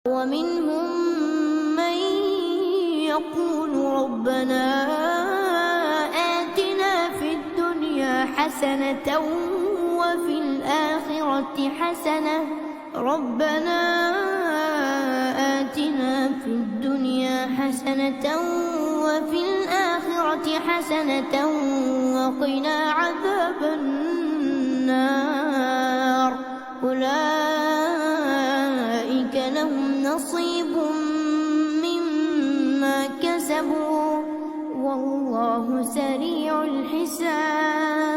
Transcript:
ومنهم من يقول ربنا آتنا في الدنيا حسنة وفي الآخرة حسنة ربنا آتنا في الدنيا حسنة وفي الآخرة حسنة وقنا عذاب النار أولئك لهم نصيب مما كسبوا والله سريع الحساب.